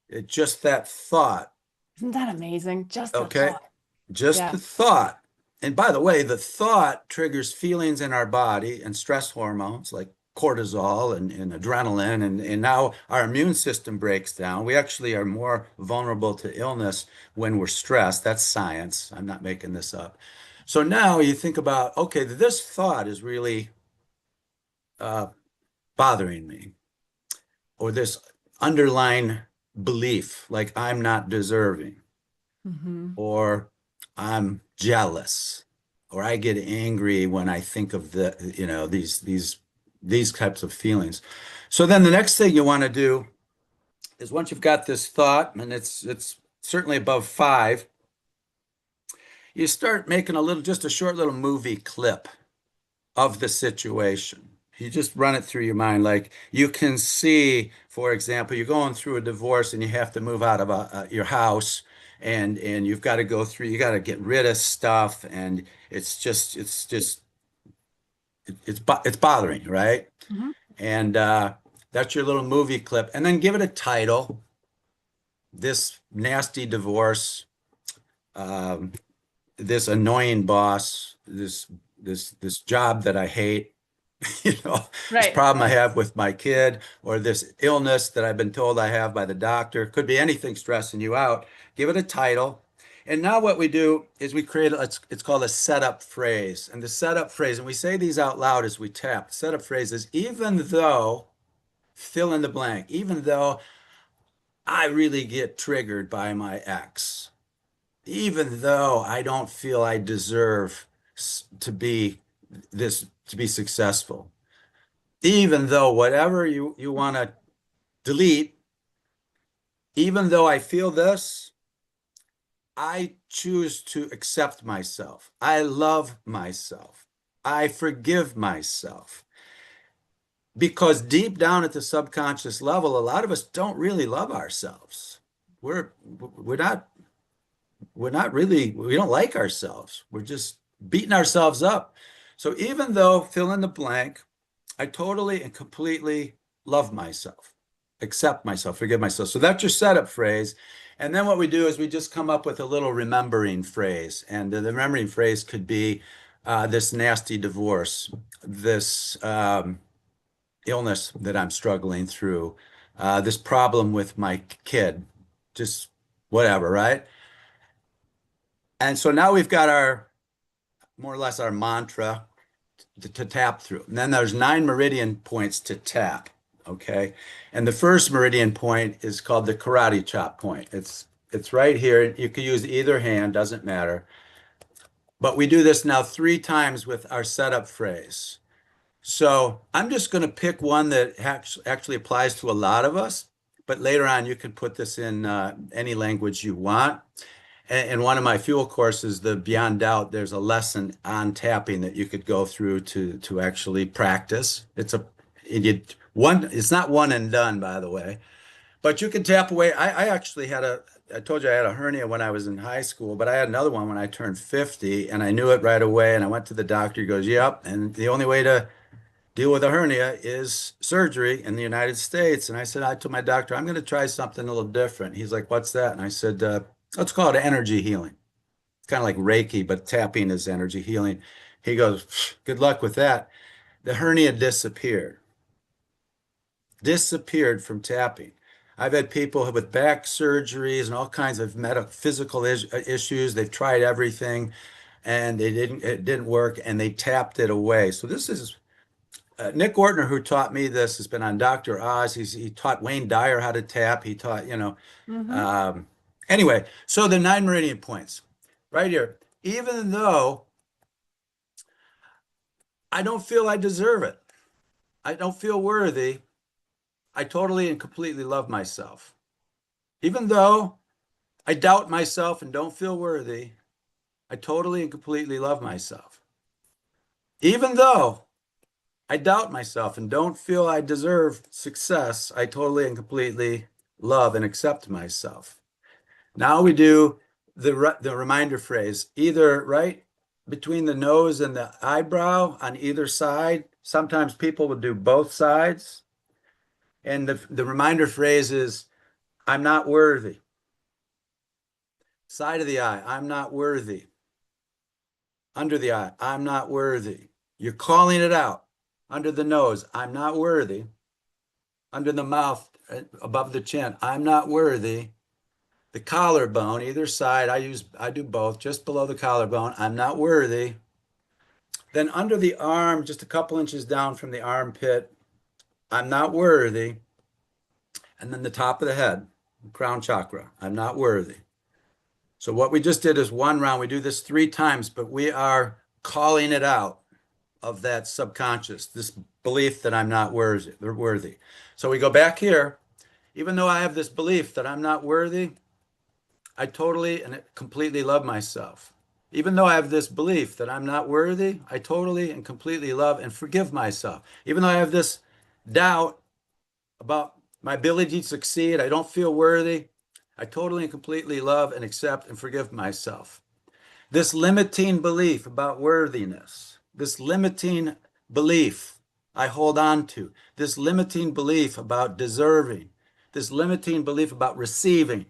It just that thought. Isn't that amazing? Just the Okay. thought. Just Yeah. the thought. And by the way, the thought triggers feelings in our body and stress hormones like cortisol and adrenaline. And now our immune system breaks down. We actually are more vulnerable to illness when we're stressed. That's science. I'm not making this up. So now you think about, okay, this thought is really uh, bothering me, or this underlying belief, like I'm not deserving, Hmm. or I'm jealous, or I get angry when I think of these types of feelings. So then the next thing you want to do is, once you've got this thought, and it's certainly above 5, you start making just a short little movie clip of the situation. You just run it through your mind. Like, you can see, for example, you're going through a divorce and you have to move out of your house, and you got to get rid of stuff, and it's bothering you, right? Hmm. And that's your little movie clip. And then give it a title: This Nasty Divorce, um, this annoying boss, this job that I hate, this Right. problem I have with my kid, or this illness that I've been told I have by the doctor. Could be anything stressing you out. Give it a title. And now what we do is we create, it's called a setup phrase. And the setup phrase, and we say these out loud as we tap. The setup phrase is, even though, fill in the blank, even though I really get triggered by my ex, even though I don't feel I deserve to be successful, even though whatever you want to delete, even though I feel this, I choose to accept myself. I love myself. I forgive myself. Because deep down at the subconscious level, a lot of us don't really love ourselves. We're not we don't like ourselves. We're just beating ourselves up. So even though, fill in the blank, I totally and completely love myself, accept myself, forgive myself. So that's your setup phrase. And then what we do is we just come up with a little remembering phrase. And the remembering phrase could be, this nasty divorce, this illness that I'm struggling through, this problem with my kid, just whatever, right? And so now we've got our, more or less, our mantra to tap through. And then there's 9 meridian points to tap. Okay. And the first meridian point is called the karate chop point. It's right here. You can use either hand, doesn't matter. But we do this now 3 times with our setup phrase. So I'm just going to pick one that actually applies to a lot of us. But later on, you can put this in any language you want. In one of my fuel courses, the Beyond Doubt, there's a lesson on tapping that you could go through to actually practice. It's not one and done, by the way, but you can tap away. I actually I told you I had a hernia when I was in high school, but I had another one when I turned 50, and I knew it right away. And I went to the doctor. He goes, "Yep." And the only way to deal with a hernia is surgery in the United States. And I told my doctor, I'm going to try something a little different. He's like, "What's that?" And I said, "Let's call it energy healing." kind of like Reiki, but tapping is energy healing. He goes, good luck with that. The hernia disappeared from tapping. I've had people with back surgeries and all kinds of physical issues. They've tried everything and it didn't work and they tapped it away. So this is Nick Ortner, who taught me this, has been on Dr. Oz. He taught Wayne Dyer how to tap. He taught, Mm-hmm. um, anyway, so the 9 meridian points right here. Even though I don't feel I deserve it, I don't feel worthy, I totally and completely love myself. Even though I doubt myself and don't feel worthy, I totally and completely love myself. Even though I doubt myself and don't feel I deserve success, I totally and completely love and accept myself. Now we do the reminder phrase, either right between the nose and the eyebrow on either side. Sometimes people will do both sides. And the reminder phrase is, I'm not worthy. Side of the eye, I'm not worthy. Under the eye, I'm not worthy. You're calling it out. Under the nose, I'm not worthy. Under the mouth, above the chin, I'm not worthy. The collarbone, either side, I do both, just below the collarbone, I'm not worthy. Then under the arm, just a couple inches down from the armpit, I'm not worthy. And then the top of the head, crown chakra, I'm not worthy. So what we just did is one round. We do this 3 times, but we are calling it out of that subconscious, this belief that I'm not worthy. So we go back here. Even though I have this belief that I'm not worthy, I totally and completely love myself. Even though I have this belief that I'm not worthy, I totally and completely love and forgive myself. Even though I have this doubt about my ability to succeed, I don't feel worthy, I totally and completely love and accept and forgive myself. This limiting belief about worthiness, this limiting belief I hold on to, this limiting belief about deserving, this limiting belief about receiving,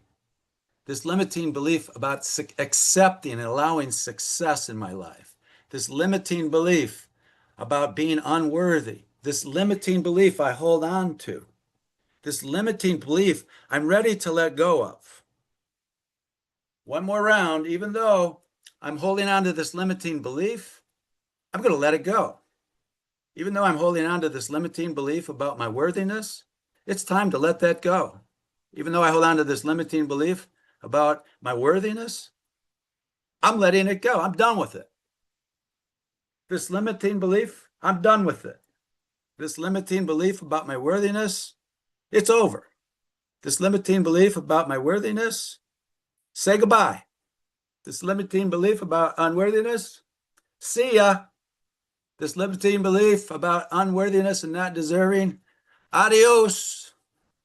this limiting belief about accepting and allowing success in my life, this limiting belief about being unworthy, this limiting belief I hold on to, this limiting belief I'm ready to let go of. One more round, even though I'm holding on to this limiting belief, I'm going to let it go. Even though I'm holding on to this limiting belief about my worthiness, it's time to let that go. Even though I hold on to this limiting belief about my worthiness, I'm letting it go. I'm done with it. This limiting belief, I'm done with it. This limiting belief about my worthiness, it's over. This limiting belief about my worthiness, say goodbye. This limiting belief about unworthiness, see ya. This limiting belief about unworthiness and not deserving, adios.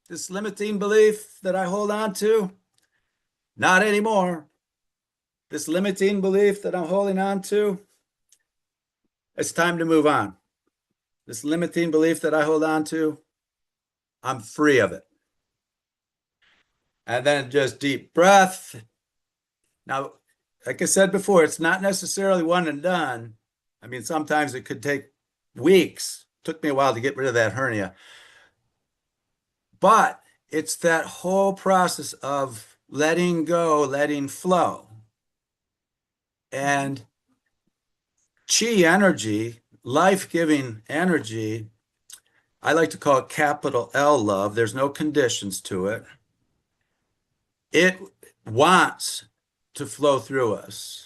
This limiting belief that I hold on to, not anymore. This limiting belief that I'm holding on to, it's time to move on. This limiting belief that I hold on to, I'm free of it. And then just deep breath. Now, like I said before, it's not necessarily one and done. I mean, sometimes it could take weeks. It took me a while to get rid of that hernia. But it's that whole process of letting go, letting flow. And chi energy, life-giving energy, I like to call it capital L love. There's no conditions to it. It wants to flow through us.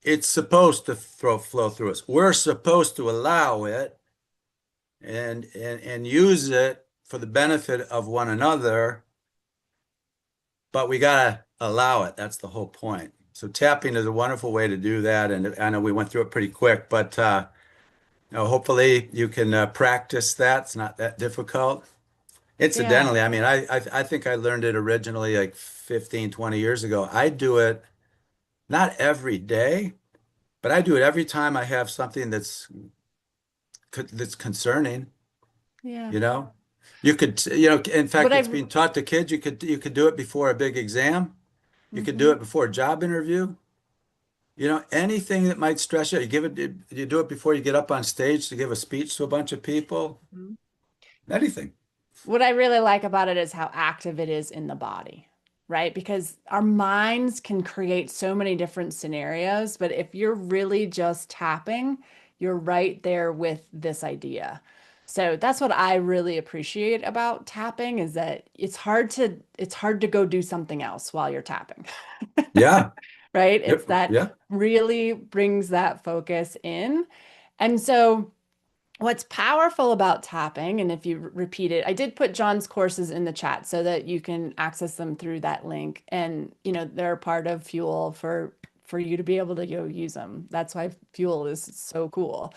It's supposed to flow through us. We're supposed to allow it and use it for the benefit of one another, but we gotta allow it. That's the whole point. So tapping is a wonderful way to do that. And I know we went through it pretty quick, but hopefully you can practice that. It's not that difficult. Yeah. Incidentally, I mean, I think I learned it originally like 15, 20 years ago. I do it not every day, but I do it every time I have something that's concerning, Yeah. you know. In What fact, it's I've being taught to kids. You could do it before a big exam. You could do Hmm. it before a job interview. You know, anything that might stress you, you do it before you get up on stage to give a speech to a bunch of people. Anything. What I really like about it is how active it is in the body, right? Because our minds can create so many different scenarios, but if you're really just tapping, you're right there with this idea. So that's what I really appreciate about tapping is that it's hard to go do something else while you're tapping. Yeah. Right? It's Yep. that Yeah. really brings that focus in. And so what's powerful about tapping, and if you repeat it, I did put John's courses in the chat so that you can access them through that link. And they're part of Fuel for you to be able to go use them. That's why Fuel is so cool.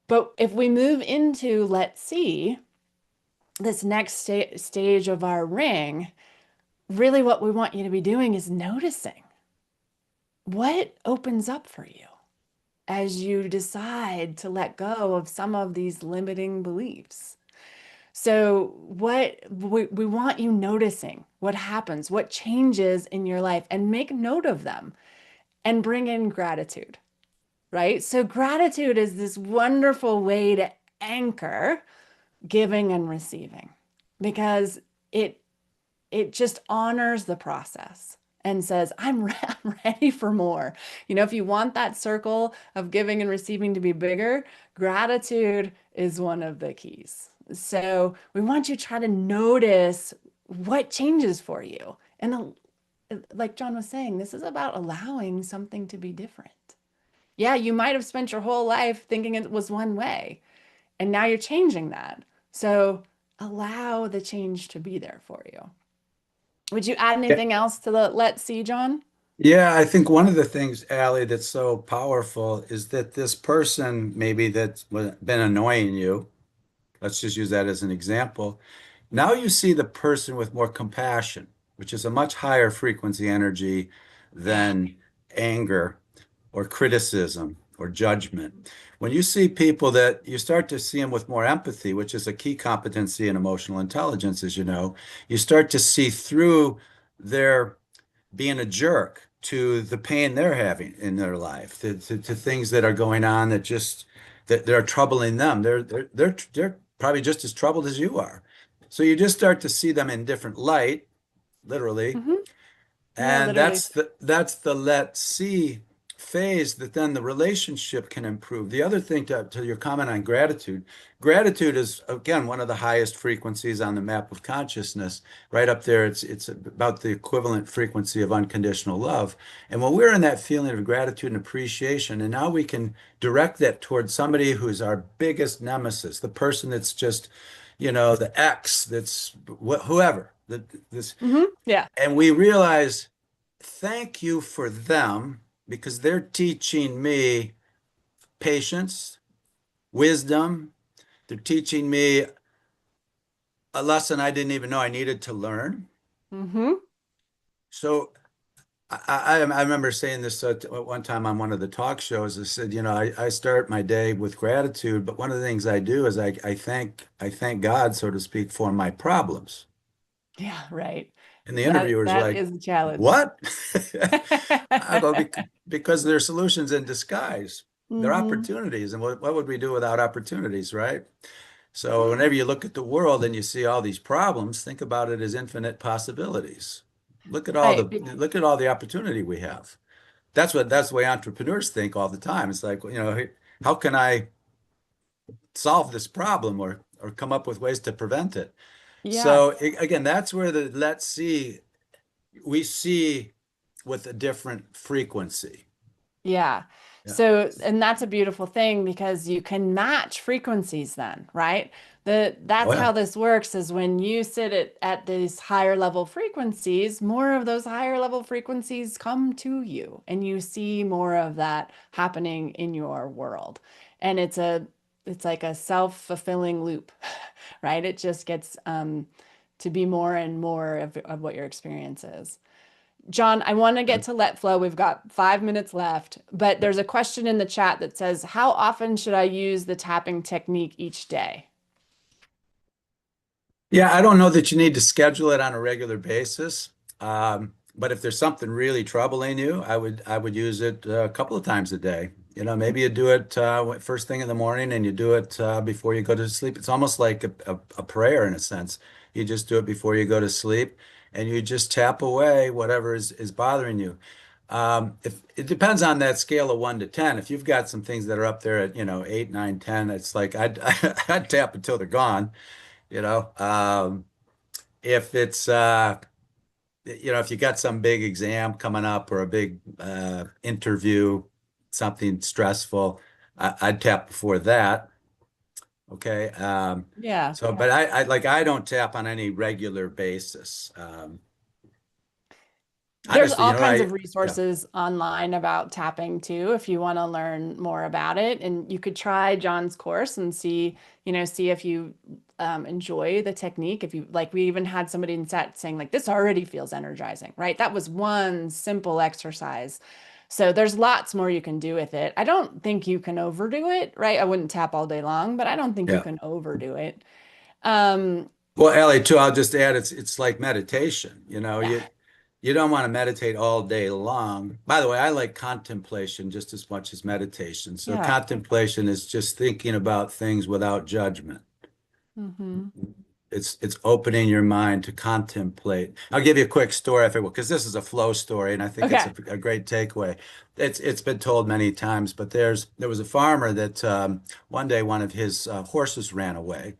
But if we move into Let's See, this next stage of our ring, really what we want you to be doing is noticing what opens up for you as you decide to let go of some of these limiting beliefs. So, what we want you noticing what happens, what changes in your life, and make note of them and bring in gratitude, right? So, gratitude is this wonderful way to anchor giving and receiving because it it just honors the process and says, I'm ready for more. If you want that circle of giving and receiving to be bigger, gratitude is one of the keys. So we want you to try to notice what changes for you. And like John was saying, this is about allowing something to be different. Yeah, you might have spent your whole life thinking it was one way, and now you're changing that. So allow the change to be there for you. Would you add Yeah. anything else to the Let's See, John? Yeah, I think one of the things, Allie, that's so powerful is that this person maybe that's been annoying you, let's just use that as an example. Now you see the person with more compassion, which is a much higher frequency energy Yeah. than anger or criticism or judgment. When you see people that you start to see them with more empathy, which is a key competency in emotional intelligence, as you know, you start to see through their being a jerk to the pain they're having in their life, to things that are going on that are troubling them. They're probably just as troubled as you are. So you just start to see them in different light, literally, Hmm. Yeah, and literally. that's the let's see phase that then the relationship can improve. The other thing to your comment on gratitude, gratitude is again one of the highest frequencies on the map of consciousness, right up there. It's about the equivalent frequency of unconditional love. And when we're in that feeling of gratitude and appreciation, and now we can direct that towards somebody who's our biggest nemesis, the person that's just, the ex, that's whoever, this Yeah. and we realize, thank you for them because they're teaching me patience, wisdom. They're teaching me a lesson I didn't even know I needed to learn. Hmm. So I remember saying this one time on one of the talk shows. I said, I start my day with gratitude, but one of the things I do is I thank God, so to speak, for my problems. Yeah, right. And the That interviewer's that like, is a challenge. what? I go, because they're solutions in disguise. They're Hmm. opportunities. And what would we do without opportunities, right? So Yeah. whenever you look at the world and you see all these problems, think about it as infinite possibilities. Right. Look at all the opportunity we have. That's the way entrepreneurs think all the time. It's like, hey, how can I solve this problem or come up with ways to prevent it? Yeah. So again, that's where the let's see we see with a different frequency. Yeah. Yeah. So, and that's a beautiful thing because you can match frequencies then, right? Oh That's yeah. how this works is when you sit at these higher level frequencies, more of those higher level frequencies come to you and you see more of that happening in your world. And it's like a self-fulfilling loop, right? It just gets to be more and more of what your experience is. John, I want to get to let flow. We've got 5 minutes left, but there's a question in the chat that says, how often should I use the tapping technique each day? Yeah, I don't know that you need to schedule it on a regular basis. But if there's something really troubling you, I would use it a couple of times a day. Maybe you do it first thing in the morning and you do it before you go to sleep. It's almost like a prayer in a sense. You just do it before you go to sleep and you just tap away whatever is bothering you. If it depends on that scale of 1 to 10. If you've got some things that are up there at, 8, 9, 10, it's like I'd tap until they're gone, you know. If it's if you got some big exam coming up or a big interview, something stressful, I'd tap before that. Okay. Yeah. So, but I don't tap on any regular basis. There's Honestly, all kinds of yeah, resources online about tapping too, if you want to learn more about it. And you could try John's course and see if you enjoy the technique. If you like, we even had somebody in chat saying like, this already feels energizing, right? That was one simple exercise. So there's lots more you can do with it. I don't think you can overdo it, right? I wouldn't tap all day long, but I don't think you yeah. can overdo it. Um, Well, Ellie, too, I'll just add it's like meditation. yeah, You don't want to meditate all day long. By the way, I like contemplation just as much as meditation. So yeah. contemplation is just thinking about things without judgment. Hmm. It's opening your mind to contemplate. I'll give you a quick story if it will, because this is a flow story, and I think it's Okay. a great takeaway. It's been told many times, but there was a farmer that one day one of his horses ran away,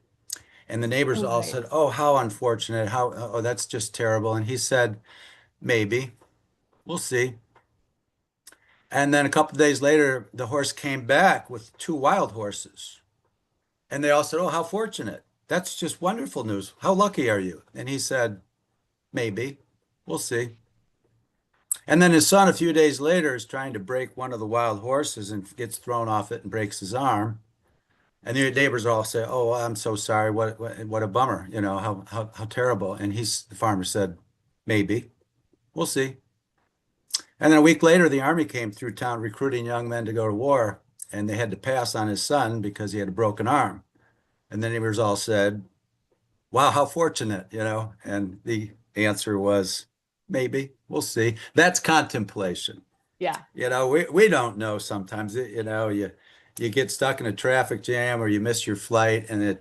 and the neighbors Oh, all right. said, "Oh, how unfortunate! How oh, that's just terrible." And he said, "Maybe we'll see." And then a couple of days later, the horse came back with two wild horses. And they all said, "Oh, how fortunate. That's just wonderful news. How lucky are you?" And he said, "Maybe. We'll see." And then his son, a few days later, is trying to break one of the wild horses and gets thrown off it and breaks his arm. And the neighbors all say, "Oh, I'm so sorry. What a bummer. How terrible." And the farmer said, "Maybe. We'll see." And then a week later, the army came through town recruiting young men to go to war, and they had to pass on his son because he had a broken arm. And the neighbors all said, "Wow, how fortunate. And the answer was, "Maybe, we'll see." That's contemplation. Yeah. We don't know sometimes. You get stuck in a traffic jam or you miss your flight and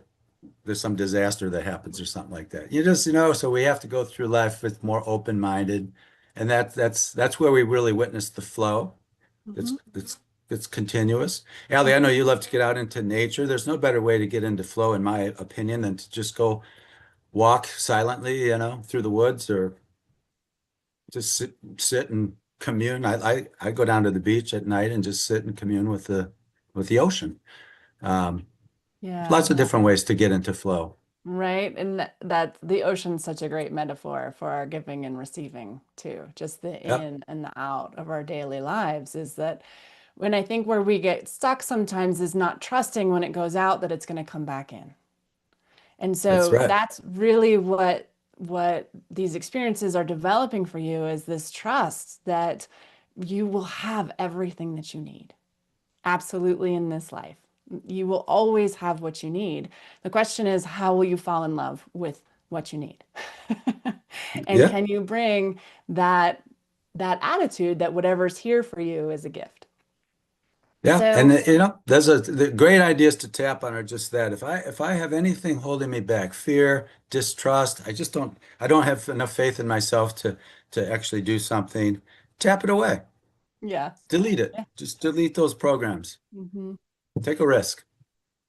there's some disaster that happens or something like that. So we have to go through life with more open-minded, and that's where we really witness the flow. It's Mhm. it's it's continuous. Allie, I know you love to get out into nature. There's no better way to get into flow, in my opinion, than to just go walk silently, through the woods or just sit and commune. I go down to the beach at night and just sit and commune with the ocean. Um, Yeah. Lots of different ways to get into flow. Right. And that the ocean's such a great metaphor for our giving and receiving too. Just the Yep, in and the out of our daily lives is that when I think where we get stuck sometimes is not trusting when it goes out that it's going to come back in. And that's so right. that's really what these experiences are developing for you is this trust that you will have everything that you need. Absolutely in this life. You will always have what you need. The question is, how will you fall in love with what you need? And Yeah, can you bring that attitude that whatever's here for you is a gift? yeah, and So, there's the great ideas to tap on are just that. If I have anything holding me back, fear, distrust, I don't have enough faith in myself to actually do something. Tap it away, yeah. delete it, Yeah. just delete those programs. Mhm. Take a risk.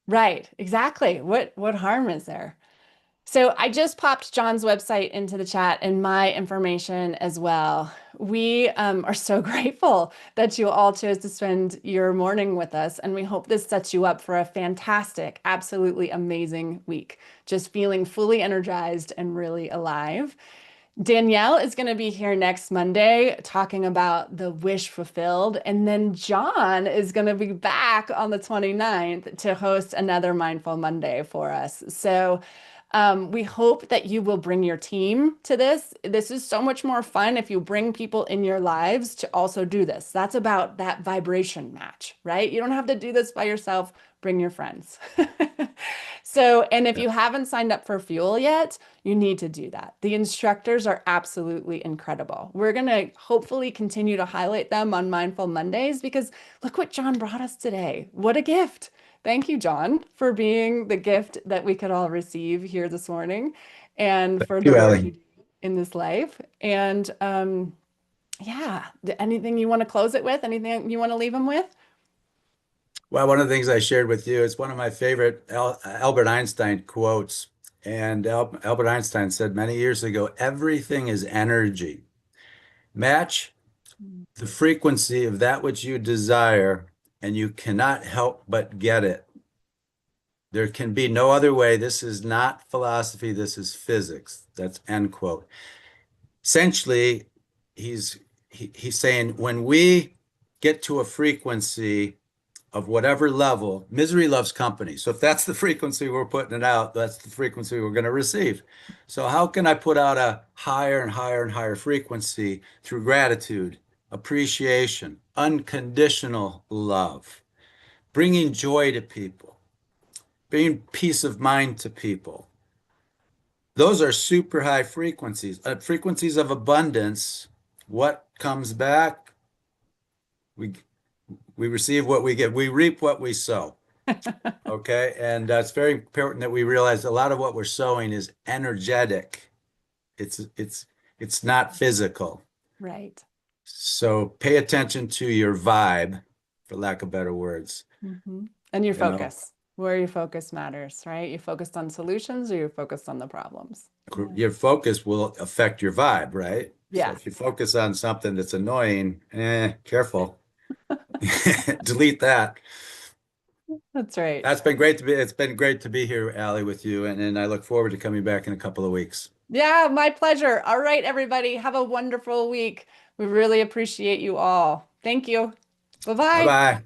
Right, exactly. What harm is there? So I just popped John's website into the chat and my information as well. We are so grateful that you all chose to spend your morning with us, and we hope this sets you up for a fantastic, absolutely amazing week. Just feeling fully energized and really alive. Danielle is going to be here next Monday talking about the wish fulfilled. And then John is going to be back on the 29th to host another Mindful Monday for us. So we hope that you will bring your team to this. This is so much more fun if you bring people in your lives to also do this. That's about that vibration match, right? You don't have to do this by yourself. Bring your friends. So, and if Yeah. you haven't signed up for Fuel yet, you need to do that. The instructors are absolutely incredible. We're going to hopefully continue to highlight them on Mindful Mondays because look what John brought us today. What a gift. Thank you, John, for being the gift that we could all receive here this morning and for the You, work Ellie. you do in this life. And yeah, anything you want to close it with? Anything you want to leave them with? Well, one of the things I shared with you is one of my favorite Albert Einstein quotes. And Albert Einstein said many years ago, everything is energy. Match the frequency of that which you desire, and you cannot help but get it. There can be no other way. This is not philosophy. This is physics. That's end quote. Essentially, he's he's saying when we get to a frequency of whatever level, misery loves company. So if that's the frequency we're putting it out, that's the frequency we're going to receive. So how can I put out a higher and higher and higher frequency through gratitude, appreciation, unconditional love, bringing joy to people, bringing peace of mind to people? Those are super high frequencies. Frequencies of abundance. What comes back? We we receive what we get. We reap what we sow. Okay. And it's very important that we realize a lot of what we're sowing is energetic. It's not physical. Right. So pay attention to your vibe, for lack of better words. And your You know, focus, where your focus matters, right? You focused on solutions or you're focused on the problems. Yeah. your focus will affect your vibe, right? So Yeah, if you focus on something that's annoying, careful. Delete that. that's right. That's been great to be. It's been great to be here, Allie, with you, and I look forward to coming back in a couple of weeks. Yeah, my pleasure. All right, everybody, have a wonderful week. We really appreciate you all. Thank you. Bye Bye-bye. bye.